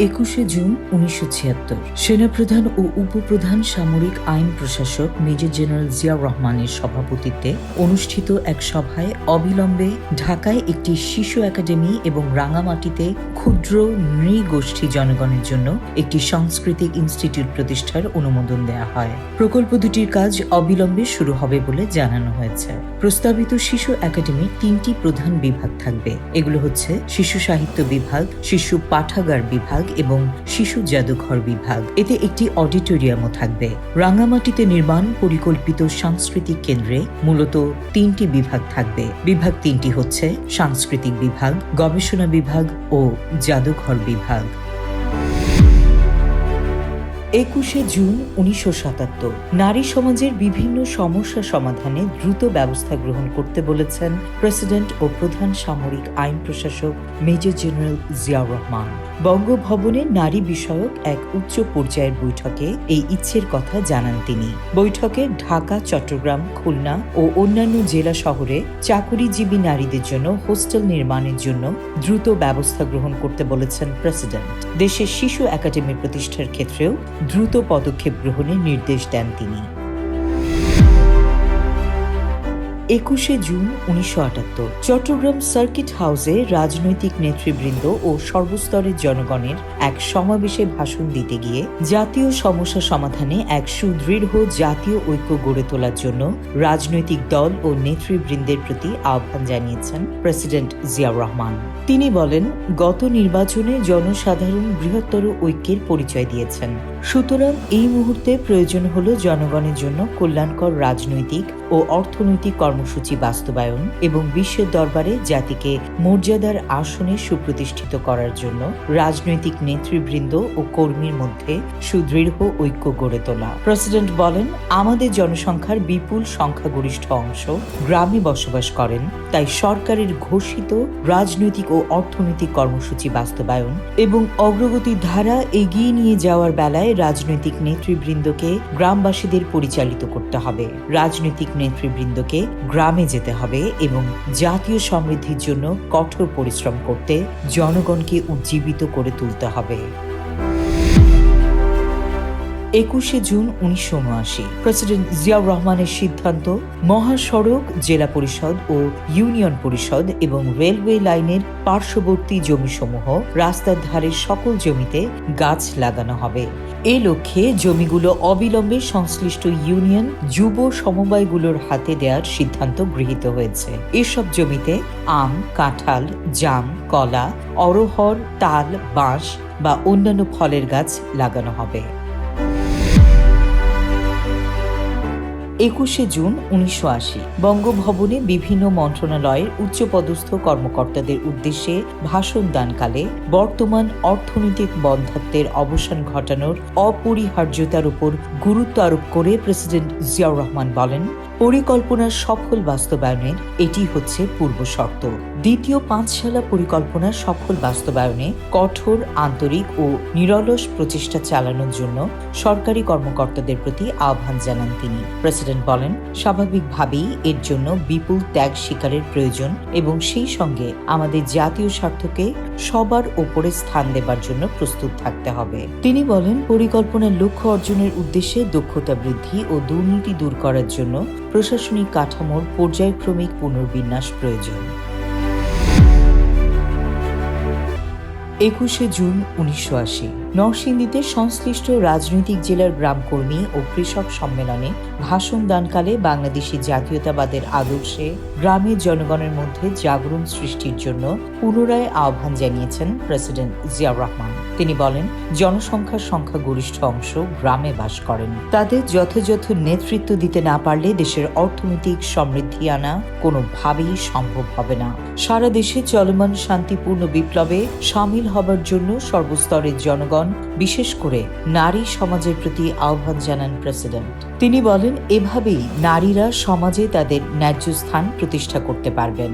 21শে June 1976 সেনাপ্রধান ও উপপ্রধান সামরিক আইন প্রশাসক মেজর জেনারেল জিয়াউর রহমানের সভাপতিত্বে অনুষ্ঠিত এক সভায় অবিলম্বে ঢাকায় একটি শিশু একাডেমি এবং রাঙামাটিতে ক্ষুদ্র নৃগোষ্ঠী জনগণের জন্য একটি সাংস্কৃতিক ইনস্টিটিউট প্রতিষ্ঠার অনুমোদন দেওয়া হয়। প্রকল্প দুটির কাজ অবিলম্বে শুরু হবে বলে জানানো হয়েছে। প্রস্তাবিত শিশু একাডেমির 3টি প্রধান বিভাগ থাকবে। এগুলো হচ্ছে শিশু সাহিত্য বিভাগ, শিশু পাঠাগার বিভাগ এবং শিশু জাদুঘর বিভাগ। এতে একটি অডিটোরিয়ামও থাকবে। রাঙামাটিতে নির্মাণ পরিকল্পিত সাংস্কৃতিক কেন্দ্রে মূলত 3টি বিভাগ থাকবে। বিভাগ 3টি হচ্ছে সাংস্কৃতিক বিভাগ, গবেষণা বিভাগ ও জাদুঘর বিভাগ। 21শে জুন 1977 নারী সমাজের বিভিন্ন সমস্যা সমাধানে দ্রুত ব্যবস্থা গ্রহণ করতে বলেছেন প্রেসিডেন্ট ও প্রধান সামরিক আইন প্রশাসক মেজর জেনারেল জিয়াউর রহমান। বঙ্গভবনে নারী বিষয়ক এক উচ্চ পর্যায়ের বৈঠকে এই ইচ্ছের কথা জানান তিনি। বৈঠকে ঢাকা, চট্টগ্রাম, খুলনা ও অন্যান্য জেলা শহরে চাকুরিজীবী নারীদের জন্য হোস্টেল নির্মাণের জন্য দ্রুত ব্যবস্থা গ্রহণ করতে বলেছেন প্রেসিডেন্ট। দেশের শিশু একাডেমি প্রতিষ্ঠার ক্ষেত্রেও দ্রুত পদক্ষেপ গ্রহণের নির্দেশ দেন তিনি। 21শে জুন 1978 চট্টগ্রাম সার্কিট হাউসে রাজনৈতিক নেতৃবৃন্দ ও সর্বস্তরের জনগণের এক সমাবেশে ভাষণ দিতে গিয়ে জাতীয় সমস্যা সমাধানে এক সুদৃঢ় জাতীয় ঐক্য গড়ে তোলার জন্য রাজনৈতিক দল ও নেতৃবৃন্দের প্রতি আহ্বান জানিয়েছেন প্রেসিডেন্ট জিয়াউর রহমান। তিনি বলেন, গত নির্বাচনে জনসাধারণ বৃহত্তর ঐক্যের পরিচয় দিয়েছেন। সুতরাং এই মুহূর্তে প্রয়োজন হল জনগণের জন্য কল্যাণকর রাজনৈতিক ও অর্থনৈতিক কর্মসূচি বাস্তবায়ন এবং বিশ্বের দরবারে জাতিকে মর্যাদার আসনে সুপ্রতিষ্ঠিত করার জন্য রাজনৈতিক নেতৃবৃন্দ ও কর্মীর মধ্যে সুদৃঢ় ঐক্য গড়ে তোলা। প্রেসিডেন্ট বলেন, আমাদের জনসংখ্যার বিপুল সংখ্যাগরিষ্ঠ অংশ গ্রামে বসবাস করেন। তাই সরকারের ঘোষিত রাজনৈতিক ও অর্থনৈতিক কর্মসূচি বাস্তবায়ন এবং অগ্রগতির ধারা এগিয়ে নিয়ে যাওয়ার বেলায় রাজনৈতিক নেতৃবৃন্দকে গ্রামবাসীদের পরিচালিত করতে হবে। রাজনৈতিক নেতৃবৃন্দকে গ্রামে যেতে হবে এবং জাতীয় সমৃদ্ধির জন্য কঠোর পরিশ্রম করতে জনগণকে উজ্জীবিত করে তুলতে হবে। 21শে জুন 1979 প্রেসিডেন্ট জিয়াউর রহমানের সিদ্ধান্ত, মহাসড়ক, জেলা পরিষদ ও ইউনিয়ন পরিষদ এবং রেলওয়ে লাইনের পার্শ্ববর্তী জমিসমূহ, রাস্তার ধারের সকল জমিতে গাছ লাগানো হবে। এ লক্ষ্যে জমিগুলো অবিলম্বে সংশ্লিষ্ট ইউনিয়ন যুব সমবায়গুলোর হাতে দেওয়ার সিদ্ধান্ত গৃহীত হয়েছে। এসব জমিতে আম, কাঁঠাল, জাম, কলা, অরহর, তাল, বাঁশ বা অন্যান্য ফলের গাছ লাগানো হবে। 21শে জুন 1980 বঙ্গভবনে বিভিন্ন মন্ত্রণালয়ের উচ্চপদস্থ কর্মকর্তাদের উদ্দেশ্যে ভাষণ দানকালে বর্তমান অর্থনৈতিক বন্ধ্যাত্বের অবসান ঘটানোর অপরিহার্যতার উপর গুরুত্ব আরোপ করে প্রেসিডেন্ট জিয়াউর রহমান বলেন, পরিকল্পনার সফল বাস্তবায়নের এটি হচ্ছে পূর্ব শর্ত। দ্বিতীয় পাঁচশালা পরিকল্পনার সফল বাস্তবায়নে কঠোর, আন্তরিক ও নিরলস প্রচেষ্টা চালানোর জন্য সরকারি কর্মকর্তাদের প্রতি আহ্বান জানান তিনি। প্রেসিডেন্ট বলেন, স্বাভাবিকভাবেই এর জন্য বিপুল ত্যাগ স্বীকারের প্রয়োজন এবং সেই সঙ্গে আমাদের জাতীয় স্বার্থকে সবার ওপরে স্থান দেবার জন্য প্রস্তুত থাকতে হবে। তিনি বলেন, পরিকল্পনার লক্ষ্য অর্জনের উদ্দেশ্যে দক্ষতা বৃদ্ধি ও দুর্নীতি দূর করার জন্য প্রশাসনিক কাঠামোর পর্যায়ক্রমিক পুনর্বিন্যাস প্রয়োজন। 21শে জুন 1980 নরসিংদীতে সংশ্লিষ্ট রাজনৈতিক জেলার গ্রামকর্মী ও কৃষক সম্মেলনে ভাষণ দানকালে বাংলাদেশি জাতীয়তাবাদের আদর্শে গ্রামের জনগণের মধ্যে জাগরণ সৃষ্টির জন্য পুনরায় আহ্বান জানিয়েছেন প্রেসিডেন্ট জিয়াউর রহমান। তিনি বলেন, জনসংখ্যার সংখ্যাগরিষ্ঠ অংশ গ্রামে বাস করেন। তাদের যথাযথ নেতৃত্ব দিতে না পারলে দেশের অর্থনৈতিক সমৃদ্ধি আনা কোনোভাবেই সম্ভব হবে না। সারা দেশে চলমান শান্তিপূর্ণ বিপ্লবে সামিল হবার জন্য সর্বস্তরের জনগণ, বিশেষ করে নারী সমাজের প্রতি আহ্বান জানান প্রেসিডেন্ট। তিনি বলেন, এভাবেই নারীরা সমাজে তাদের ন্যায্য স্থান প্রতিষ্ঠা করতে পারবেন।